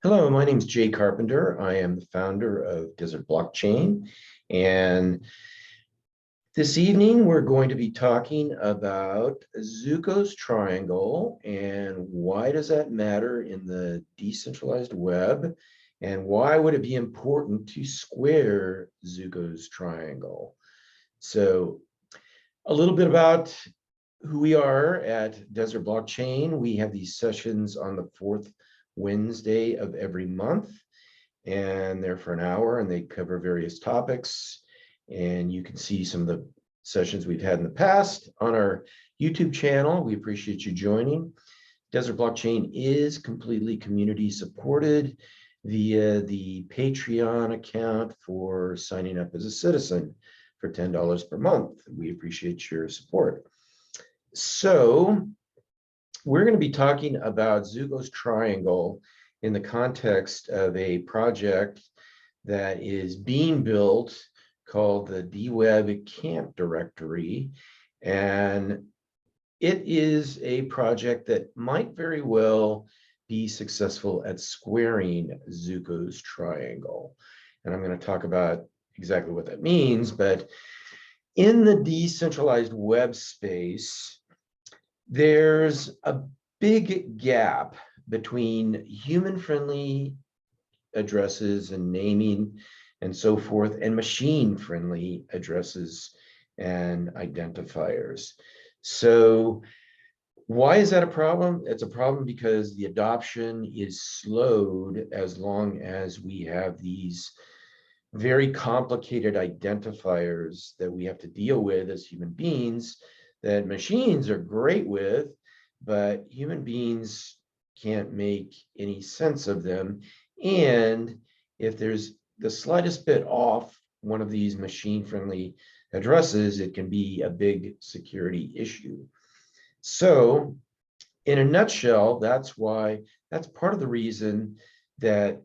Hello, my name is Jay Carpenter. I am the founder of Desert Blockchain. And this evening, we're going to be talking about Zooko's triangle and why does that matter in the decentralized web? And why would it be important to square Zooko's triangle? So a little bit about who we are at Desert Blockchain. We have these sessions on the fourth Wednesday of every month, and they're for an hour and they cover various topics. And you can see some of the sessions we've had in the past on our YouTube channel. We appreciate you joining. Desert Blockchain is completely community supported via the Patreon account for signing up as a citizen for $10 per month. We appreciate your support. So we're going to be talking about Zooko's triangle in the context of a project that is being built called the DWeb Camp Directory. And it is a project that might very well be successful at squaring Zooko's triangle. And I'm going to talk about exactly what that means. But in the decentralized web space, there's a big gap between human-friendly addresses and naming and so forth, and machine-friendly addresses and identifiers. So why is that a problem? It's a problem because the adoption is slowed as long as we have these very complicated identifiers that we have to deal with as human beings that machines are great with, but human beings can't make any sense of them. And if there's the slightest bit off one of these machine-friendly addresses, it can be a big security issue. So in a nutshell, that's part of the reason that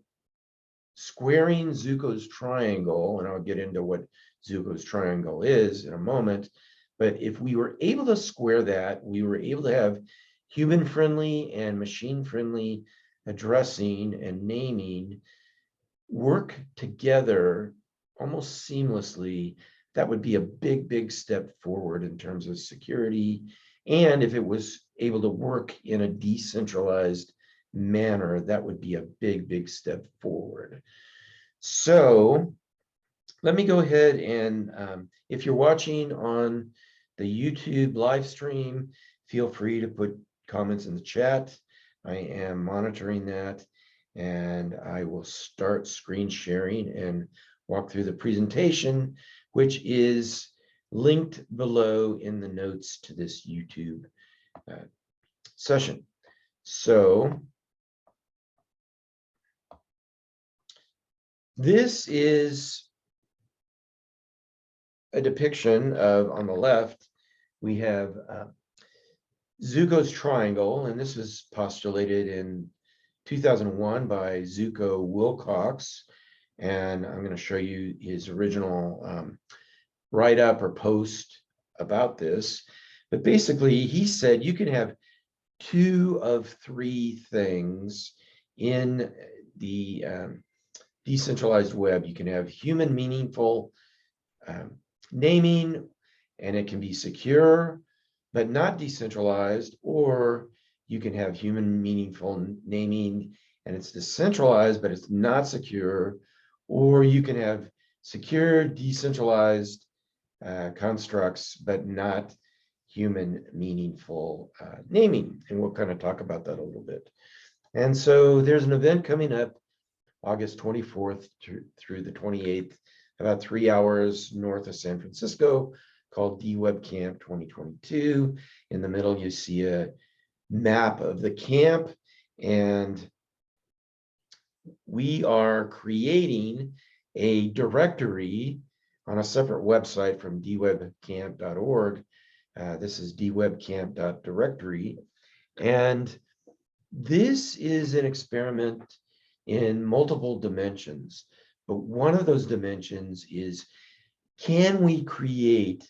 squaring Zooko's triangle, and I'll get into what Zooko's triangle is in a moment, but if we were able to square that, we were able to have human-friendly and machine-friendly addressing and naming work together almost seamlessly. That would be a big step forward in terms of security. And if it was able to work in a decentralized manner, that would be a big step forward. So let me go ahead and if you're watching on the YouTube live stream, feel free to put comments in the chat. I am monitoring that, and I will start screen sharing and walk through the presentation, which is linked below in the notes to this YouTube session. So this is a depiction of, on the left, we have Zooko's triangle, and this was postulated in 2001 by Zooko Wilcox. And I'm going to show you his original write-up or post about this. But basically, he said you can have two of three things in the decentralized web. You can have human meaningful naming, and it can be secure, but not decentralized, or you can have human meaningful naming and it's decentralized, but it's not secure, or you can have secure, decentralized constructs, but not human meaningful naming. And we'll kind of talk about that a little bit. And so there's an event coming up August 24th through the 28th, about 3 hours north of San Francisco, called DWeb Camp 2022. In the middle, you see a map of the camp, and we are creating a directory on a separate website from dwebcamp.org. This is dwebcamp.directory, and this is an experiment in multiple dimensions. But one of those dimensions is, can we create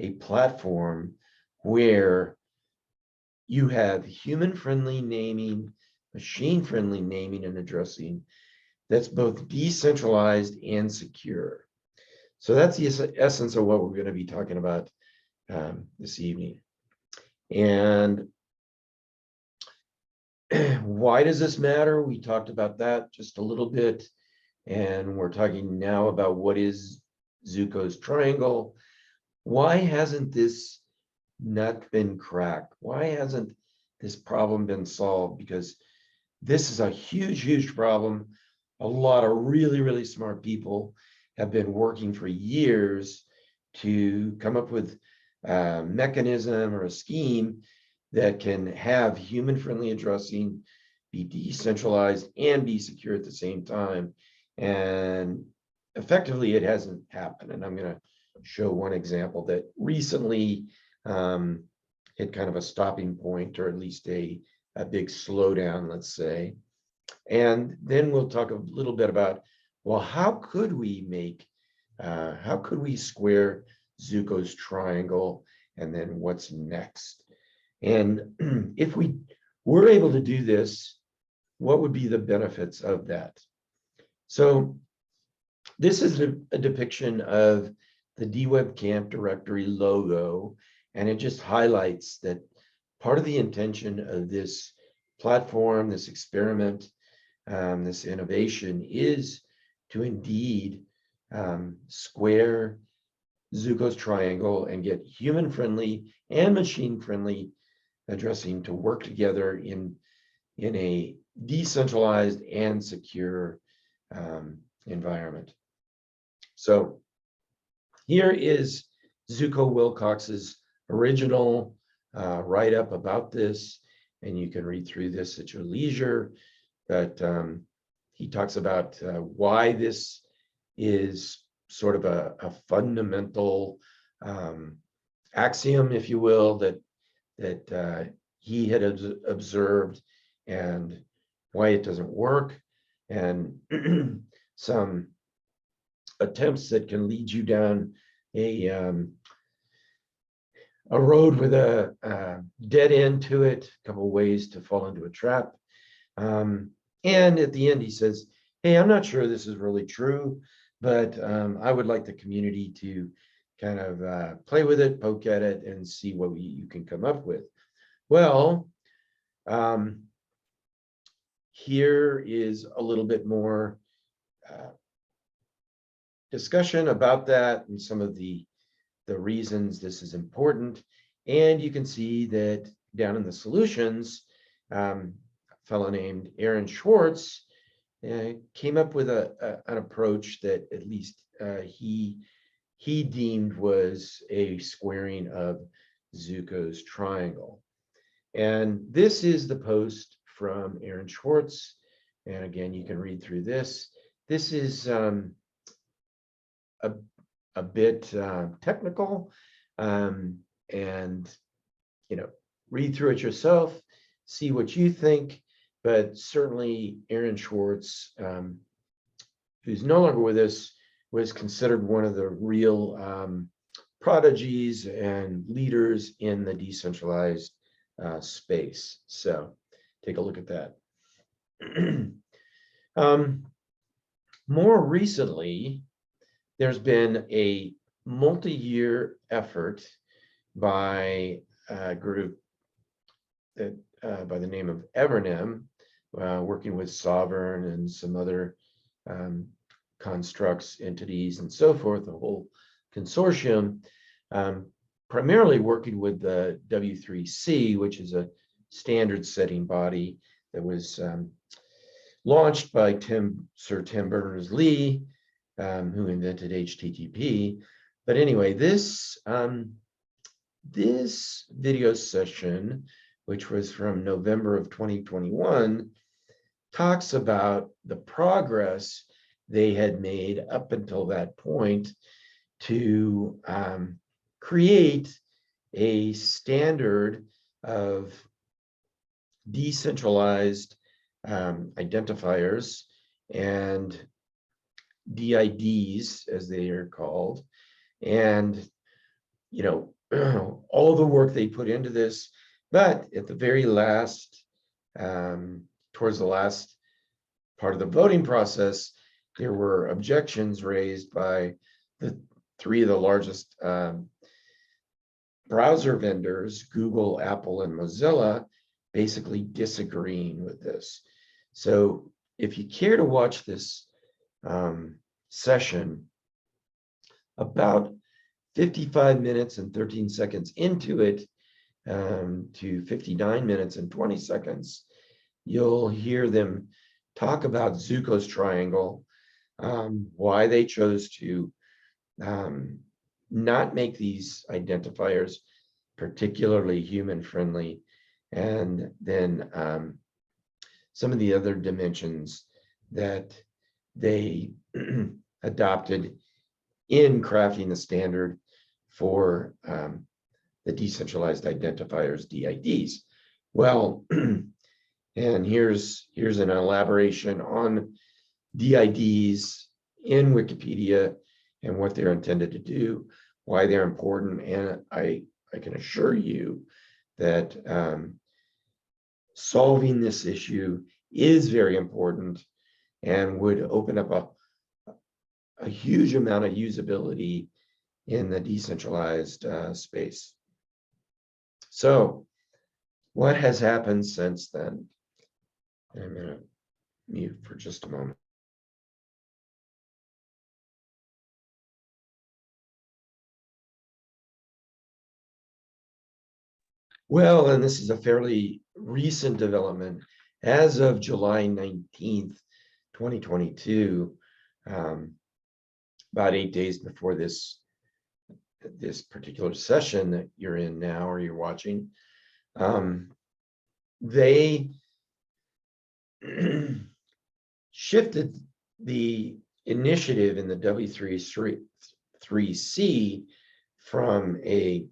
a platform where you have human-friendly naming, machine-friendly naming and addressing that's both decentralized and secure. So that's the essence of what we're going to be talking about this evening. And why does this matter? We talked about that just a little bit. And we're talking now about what is Zooko's triangle. Why hasn't this nut been cracked? Why hasn't this problem been solved? Because this is a huge, huge problem. A lot of really, really smart people have been working for years to come up with a mechanism or a scheme that can have human-friendly addressing, be decentralized, and be secure at the same time. And effectively, it hasn't happened. And I'm going to show one example that recently hit kind of a stopping point, or at least a big slowdown, let's say. And then we'll talk a little bit about, well, how could we square Zooko's triangle, and then what's next? And if we were able to do this, what would be the benefits of that? So this is a depiction of the DWeb Camp directory logo, and it just highlights that part of the intention of this platform, this experiment, this innovation is to indeed square Zooko's triangle and get human-friendly and machine-friendly addressing to work together in a decentralized and secure environment. So here is Zooko Wilcox's original write-up about this, and you can read through this at your leisure. But he talks about why this is sort of a fundamental axiom, if you will, that he had observed, and why it doesn't work, and some attempts that can lead you down a road with a dead end to it, a couple of ways to fall into a trap. And at the end, he says, hey, I'm not sure this is really true, but I would like the community to kind of play with it, poke at it, and see what you can come up with. Well, here is a little bit more discussion about that and some of the reasons this is important. And you can see that down in the solutions, a fellow named Aaron Schwartz came up with an approach that at least he deemed was a squaring of Zooko's triangle. And this is the post from Aaron Schwartz. And again, you can read through this. This is a bit technical, and read through it yourself, see what you think. But certainly Aaron Schwartz, who's no longer with us, was considered one of the real prodigies and leaders in the decentralized space. So take a look at that. More recently, there's been a multi-year effort by a group that by the name of Evernym, working with Sovereign and some other constructs, entities, and so forth, the whole consortium, primarily working with the W3C, which is a standard setting body that was launched by Sir Tim Berners-Lee, who invented HTTP. But anyway, this video session, which was from November of 2021, talks about the progress they had made up until that point to create a standard of decentralized identifiers and DIDs, as they are called. And all the work they put into this, but at the very last 12 towards the last part of the voting process, there were objections raised by the three of the largest browser vendors, Google, Apple, and Mozilla, basically disagreeing with this. So if you care to watch this session, about 55 minutes and 13 seconds into it, to 59 minutes and 20 seconds, you'll hear them talk about Zooko's triangle, why they chose to not make these identifiers particularly human-friendly, and then some of the other dimensions that they adopted in crafting the standard for the decentralized identifiers, DIDs. Well, and here's an elaboration on DIDs in Wikipedia and what they're intended to do, why they're important, and I can assure you that solving this issue is very important and would open up a huge amount of usability in the decentralized space. So what has happened since then? I'm going to mute for just a moment. Well, and this is a fairly recent development. As of July 19th, 2022, about 8 days before this particular session that you're in now or you're watching, they shifted the initiative in the W3C from an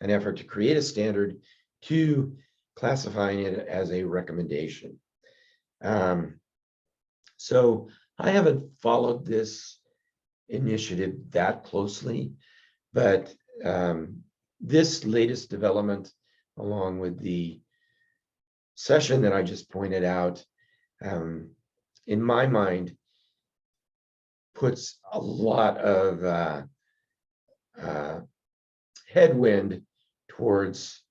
effort to create a standard to classifying it as a recommendation. So I haven't followed this initiative that closely, but this latest development, along with the session that I just pointed out, in my mind, puts a lot of headwind towards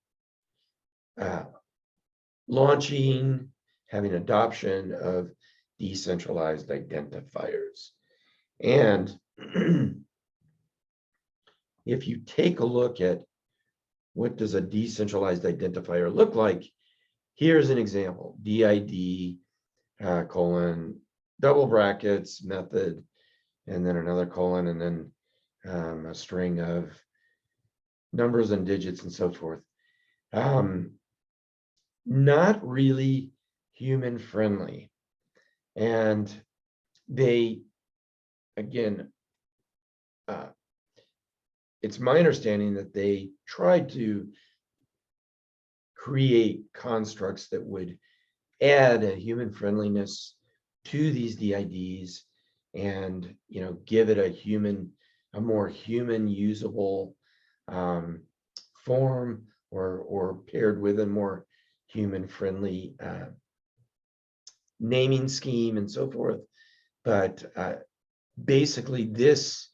launching, having adoption of decentralized identifiers. And if you take a look at what does a decentralized identifier look like, here's an example: DID, colon, double brackets, method, and then another colon, and then a string of numbers and digits and so forth. Not really human friendly. And they, again, it's my understanding that they tried to create constructs that would add a human friendliness to these DIDs and, you know, give it a more human usable form, or paired with a more human friendly naming scheme and so forth. But basically this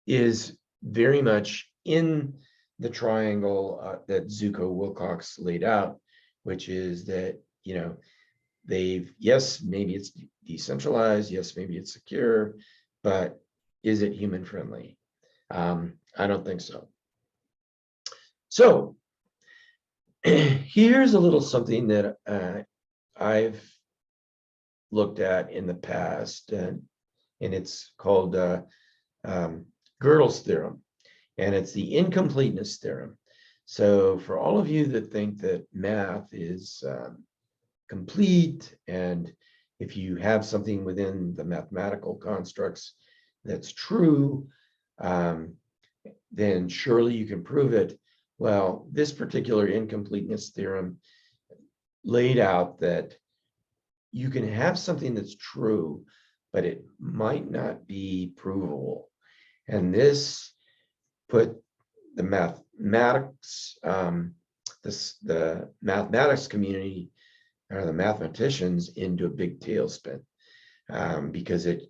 is very much in the triangle that Zooko Wilcox laid out, which is that, you know, yes, maybe it's decentralized, yes, maybe it's secure, but is it human friendly? I don't think so. So here's a little something that I've looked at in the past, and it's called Gödel's theorem, and it's the incompleteness theorem. So for all of you that think that math is complete, and if you have something within the mathematical constructs that's true, then surely you can prove it. Well, this particular incompleteness theorem laid out that you can have something that's true, but it might not be provable. And this put the mathematics, the mathematics community or the mathematicians into a big tailspin, because it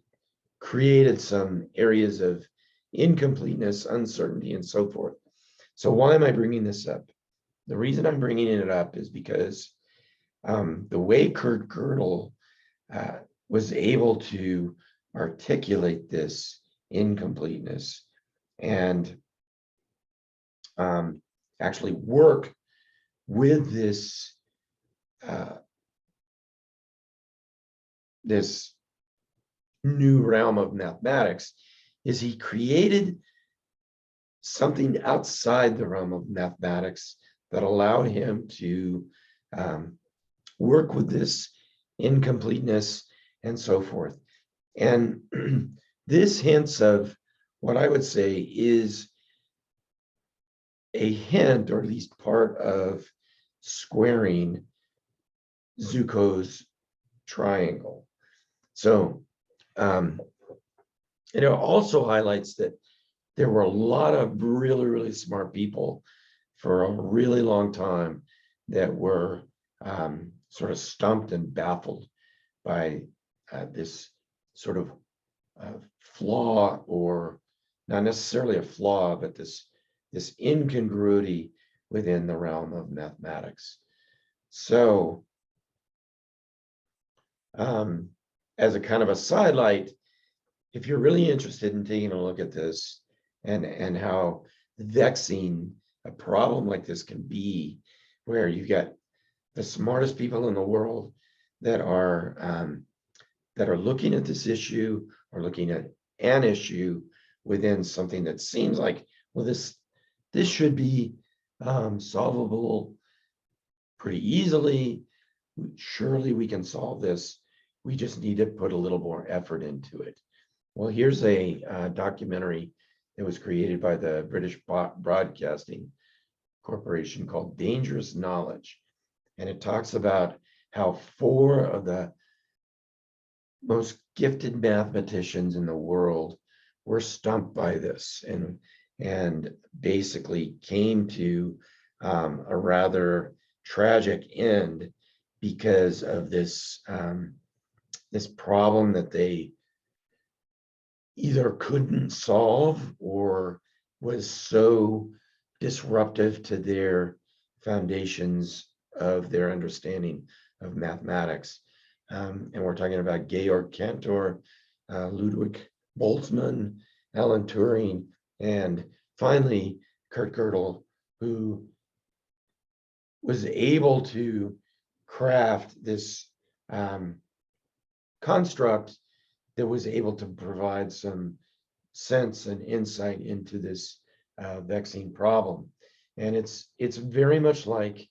created some areas of incompleteness, uncertainty, and so forth. So why am I bringing this up? The reason I'm bringing it up is because the way Kurt Gödel was able to articulate this incompleteness and actually work with this this new realm of mathematics is he created something outside the realm of mathematics that allowed him to work with this incompleteness and so forth. And this hints of what I would say is a hint, or at least part of squaring Zooko's triangle. So it also highlights that there were a lot of really, really smart people for a really long time that were sort of stumped and baffled by this sort of flaw, or not necessarily a flaw, but this incongruity within the realm of mathematics. So as a kind of a sidelight, if you're really interested in taking a look at this and how vexing a problem like this can be, where you've got the smartest people in the world that are looking at this issue, or looking at an issue within something that seems like, well, this should be solvable pretty easily. Surely we can solve this. We just need to put a little more effort into it. Well, here's a documentary that was created by the British Broadcasting Corporation called Dangerous Knowledge. And it talks about how 4 of the most gifted mathematicians in the world were stumped by this, and basically came to a rather tragic end because of this this problem that they either couldn't solve or was so disruptive to their foundations of their understanding of mathematics. And we're talking about Georg Cantor, Ludwig Boltzmann, Alan Turing, and finally Kurt Gödel, who was able to craft this construct that was able to provide some sense and insight into this vexing problem. And it's very much like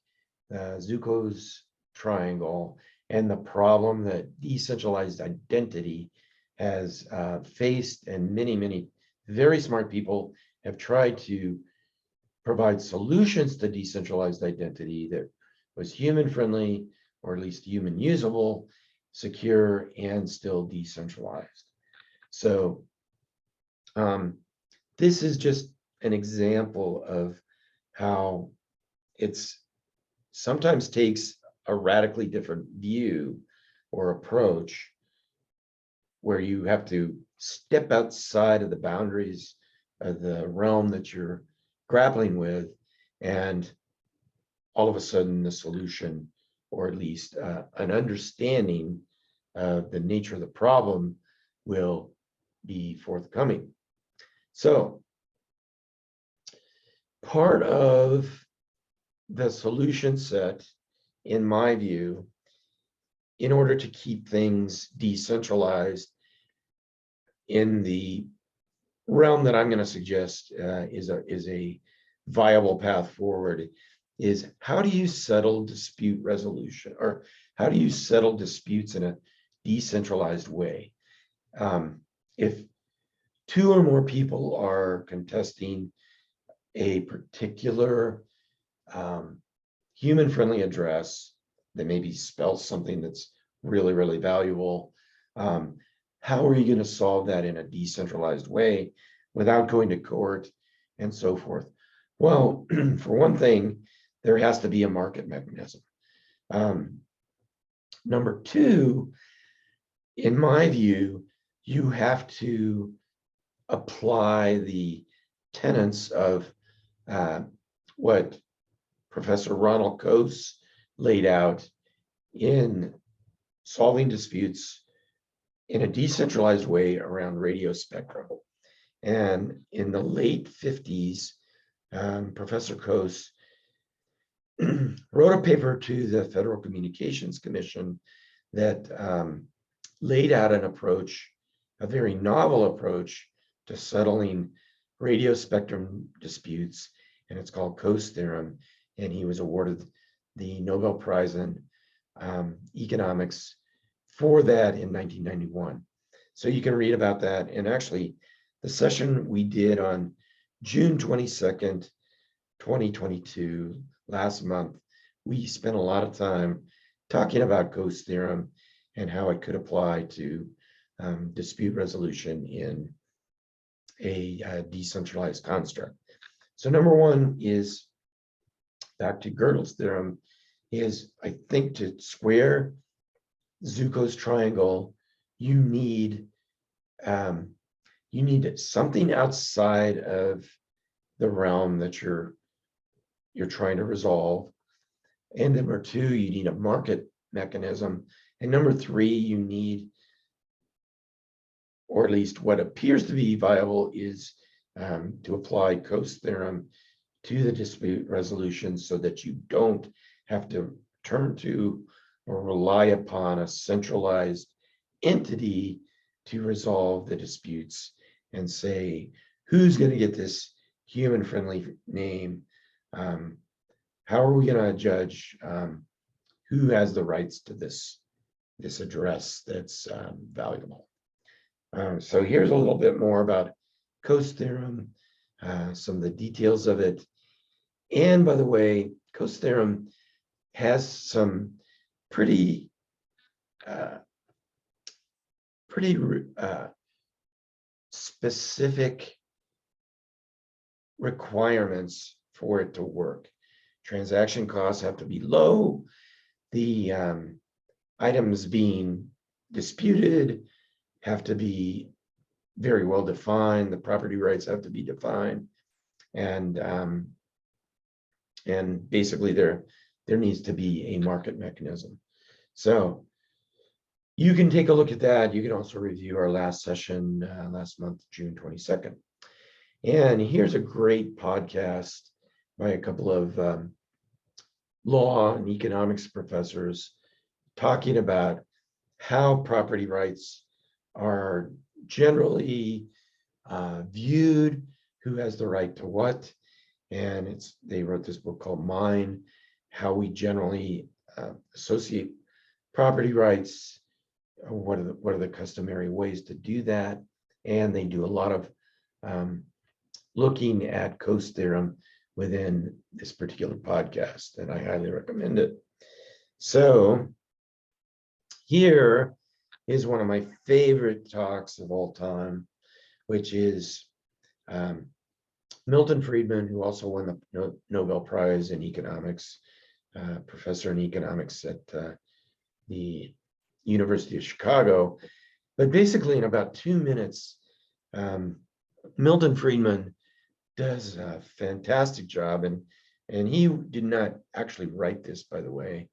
Zooko's triangle and the problem that decentralized identity has faced, and many very smart people have tried to provide solutions to decentralized identity that was human friendly, or at least human usable, secure, and still decentralized. So this is just an example of how it's sometimes takes a radically different view or approach, where you have to step outside of the boundaries of the realm that you're grappling with, and all of a sudden the solution, or at least an understanding of the nature of the problem, will be forthcoming. So part of the solution set, in my view, in order to keep things decentralized in the realm that I'm going to suggest is a viable path forward, is how do you settle dispute resolution, or how do you settle disputes in a decentralized way? If 2 or more people are contesting a particular human-friendly address that maybe spells something that's really valuable, how are you going to solve that in a decentralized way without going to court and so forth? Well, for one thing, there has to be a market mechanism. Number two, in my view, you have to apply the tenets of what Professor Ronald Coase laid out in solving disputes in a decentralized way around radio spectrum. And in the late 50s, Professor Coase wrote a paper to the Federal Communications Commission that laid out an approach, a very novel approach to settling radio spectrum disputes, and it's called Coase theorem. And he was awarded the Nobel Prize in economics for that in 1991. So you can read about that. And actually, the session we did on June 22nd, 2022, last month, we spent a lot of time talking about Coase theorem and how it could apply to dispute resolution in a decentralized construct. So number one is, back to Gödel's theorem, is I think to square Zooko's triangle, you need something outside of the realm that you're trying to resolve. And number two, you need a market mechanism. And number three, you need, or at least what appears to be viable, is to apply Coase theorem to the dispute resolution so that you don't have to turn to or rely upon a centralized entity to resolve the disputes and say, who's going to get this human-friendly name? How are we going to judge who has the rights to this address that's valuable? So here's a little bit more about Coase theorem, some of the details of it. And by the way, Coase theorem has some pretty specific requirements for it to work. Transaction costs have to be low. The items being disputed have to be very well defined. The property rights have to be defined, and basically there needs to be a market mechanism. So you can take a look at that. You can also review our last session last month, June 22nd. And here's a great podcast by a couple of law and economics professors talking about how property rights are generally viewed, who has the right to what. And they wrote this book called Mine, how we generally associate property rights, what are the customary ways to do that. And they do a lot of looking at Coase theorem within this particular podcast, and I highly recommend it. So here is one of my favorite talks of all time, which is Milton Friedman, who also won the Nobel Prize in economics, professor in economics at the University of Chicago. But basically in about 2 minutes, Milton Friedman does a fantastic job, and he did not actually write this, by the way.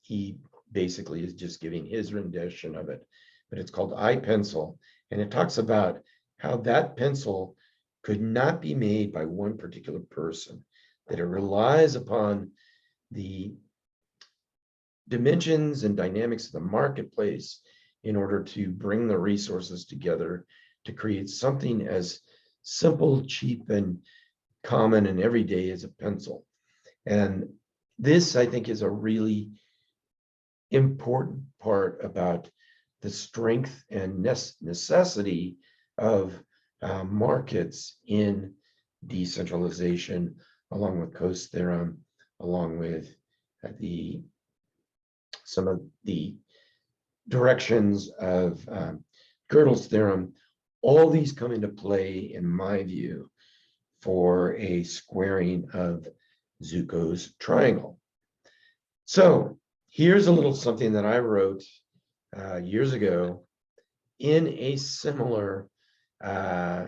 He basically is just giving his rendition of it, but it's called iPencil, and it talks about how that pencil could not be made by one particular person, that it relies upon the dimensions and dynamics of the marketplace in order to bring the resources together to create something as simple, cheap, and common and everyday as a pencil. And this, I think, is a really important part about the strength and necessity of markets in decentralization, along with Coase theorem, along with some of the directions of Gödel's theorem. All these come into play, in my view, for a squaring of Zooko's triangle. So Here's a little something that I wrote years ago in a similar uh,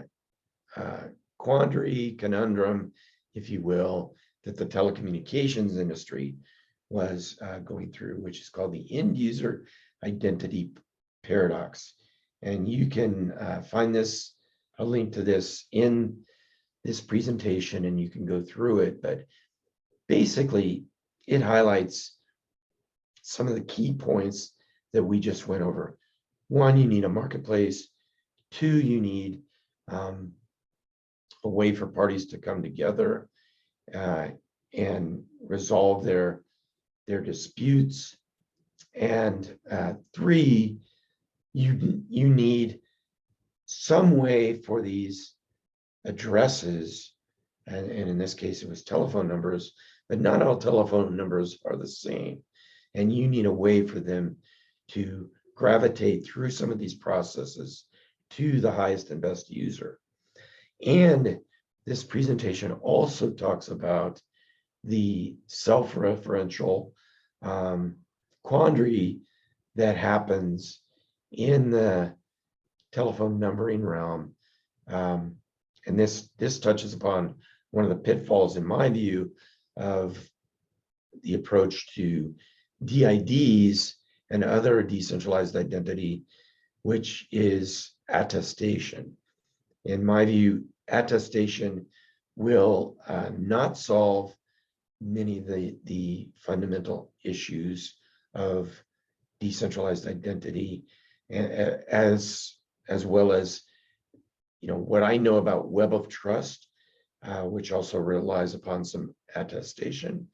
quandary, conundrum, if you will, that the telecommunications industry was going through, which is called the end user identity paradox. And you can find this, a link to this in this presentation, and you can go through it. But basically, it highlights some of the key points that we just went over. One, you need a marketplace. Two, you need a way for parties to come together and resolve their disputes. And three, you need some way for these addresses, and in this case it was telephone numbers, but not all telephone numbers are the same. And you need a way for them to gravitate through some of these processes to the highest and best user. And this presentation also talks about the self-referential quandary that happens in the telephone numbering realm. And this touches upon one of the pitfalls, in my view, of the approach to DIDs and other decentralized identity, which is attestation. In my view, attestation will not solve many of the fundamental issues of decentralized identity, as well as what I know about Web of Trust, which also relies upon some attestation.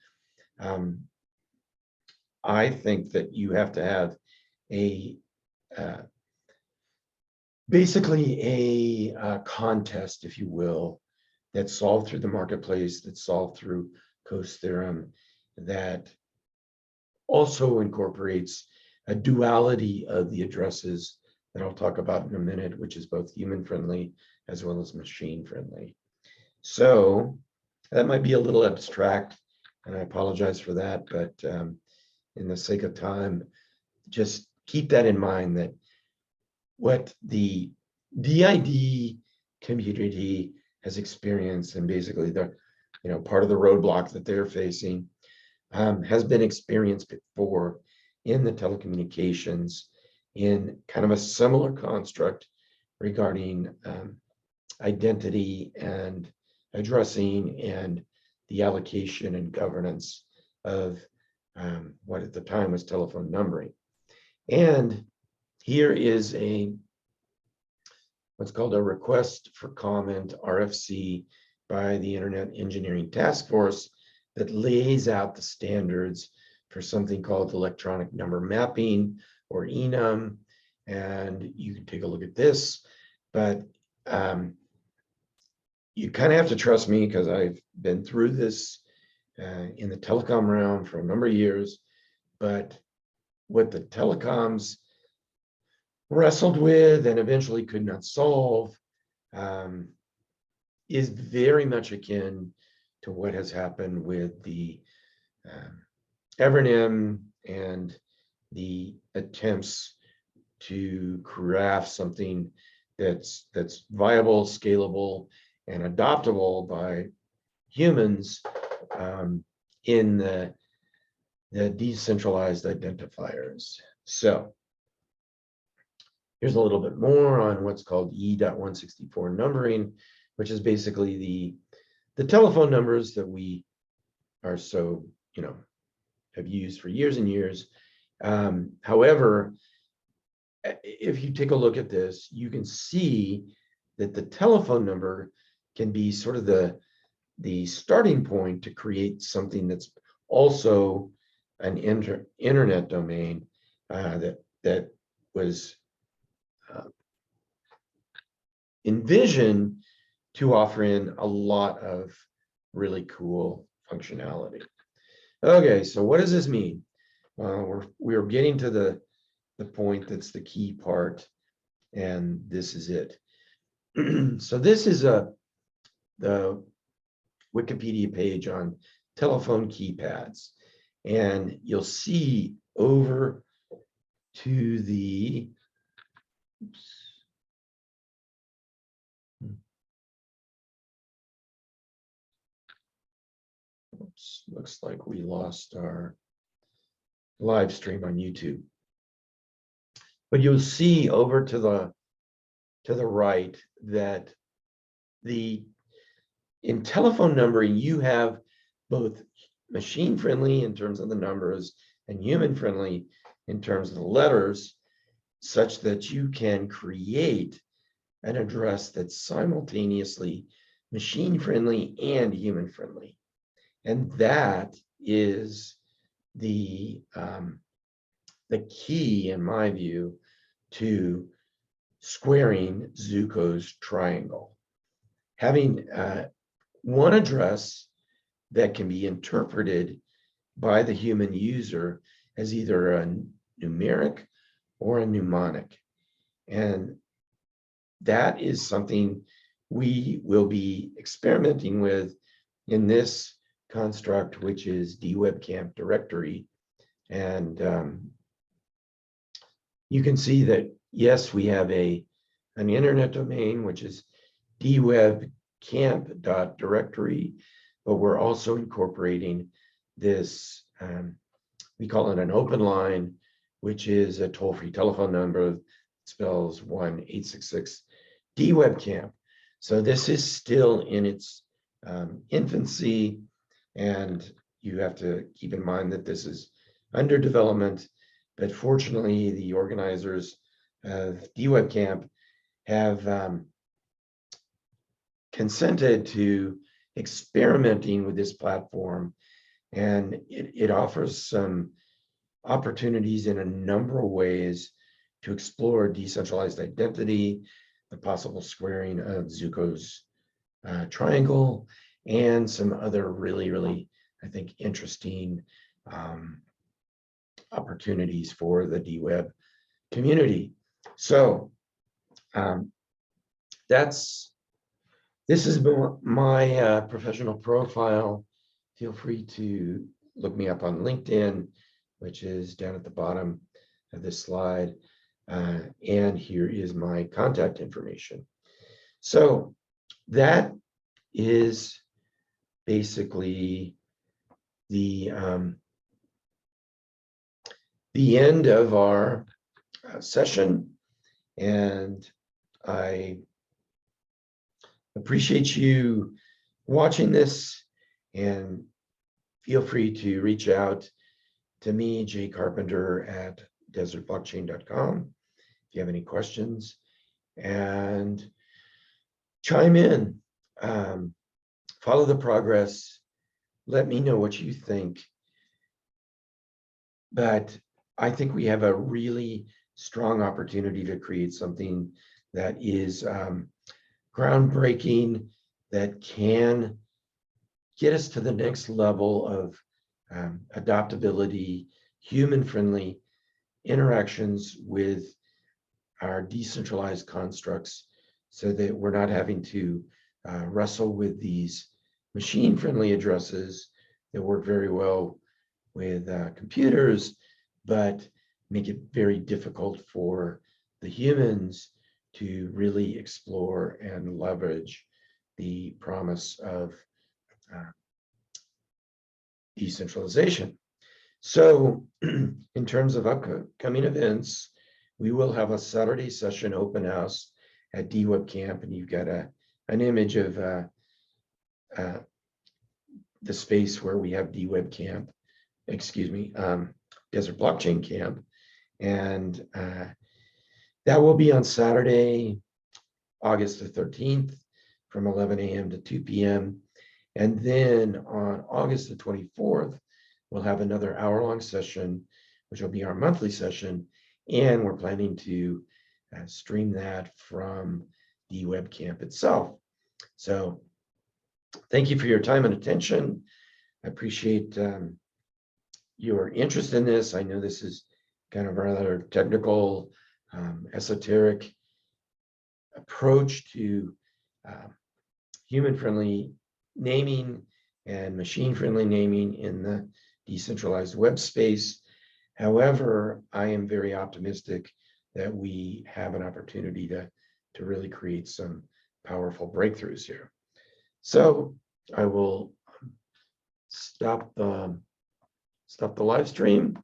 I think that you have to have a basically a contest, if you will, that's solved through the marketplace, that's solved through Coase theorem, that also incorporates a duality of the addresses that I'll talk about in a minute, which is both human friendly as well as machine friendly. So that might be a little abstract, and I apologize for that, but in the sake of time, just keep that in mind, that what the DID community has experienced, and basically the part of the roadblock that they're facing, has been experienced before in the telecommunications in kind of a similar construct regarding identity and addressing and the allocation and governance of what at the time was telephone numbering. And here is what's called a request for comment, RFC, by the Internet Engineering Task Force that lays out the standards for something called electronic number mapping, or ENUM. And you can take a look at this, but you kind of have to trust me, because I've been through this in the telecom realm for a number of years. But what the telecoms wrestled with and eventually could not solve is very much akin to what has happened with the Evernym and the attempts to craft something that's viable, scalable, and adoptable by humans in the decentralized identifiers. So here's a little bit more on what's called E.164 numbering, which is basically the telephone numbers that we are so, have used for years and years. However, if you take a look at this, you can see that the telephone number can be sort of the starting point to create something that's also an internet domain that was envisioned to offer in a lot of really cool functionality. Okay, so what does this mean? We're getting to the point that's the key part, and this is it. So this is the Wikipedia page on telephone keypads, and you'll see over to the, looks like we lost our live stream on YouTube. But you'll see over to the right that in telephone numbering, you have both machine friendly in terms of the numbers and human friendly in terms of the letters, such that you can create an address that's simultaneously machine friendly and human friendly. And that is the key, in my view, to squaring Zooko's triangle. Having one address that can be interpreted by the human user as either a numeric or a mnemonic. And that is something we will be experimenting with in this construct, which is dwebcamp directory. And you can see that, yes, we have an internet domain, which is dwebcamp.directory, but we're also incorporating this, we call it an open line, which is a toll-free telephone number that spells 1-866-DWebCamp. So this is still in its infancy, and you have to keep in mind that this is under development. But fortunately, the organizers of DWebCamp have consented to experimenting with this platform, and it offers some opportunities in a number of ways to explore decentralized identity, the possible squaring of Zooko's triangle, and some other really, I think, interesting opportunities for the DWeb community. So this is my professional profile. Feel free to look me up on LinkedIn, which is down at the bottom of this slide. And here is my contact information. So that is basically the end of our session, and I appreciate you watching this, and feel free to reach out to me, Jay Carpenter, at desertblockchain.com if you have any questions, and chime in, follow the progress, let me know what you think. But I think we have a really strong opportunity to create something that is groundbreaking, that can get us to the next level of adaptability, human-friendly interactions with our decentralized constructs, so that we're not having to wrestle with these machine-friendly addresses that work very well with computers, but make it very difficult for the humans to really explore and leverage the promise of decentralization. So in terms of upcoming events, we will have a Saturday session open house at DWebCamp, and you've got an image of the space where we have DWebCamp, Desert Blockchain Camp. And that will be on Saturday, August the 13th from 11 a.m. to 2 p.m. And then on August the 24th, we'll have another hour-long session, which will be our monthly session. And we're planning to stream that from the webcamp itself. So thank you for your time and attention. I appreciate your interest in this. I know this is kind of a rather technical, esoteric approach to human-friendly naming and machine-friendly naming in the decentralized web space. However, I am very optimistic that we have an opportunity to really create some powerful breakthroughs here. So I will stop the live stream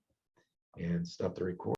and stop the recording.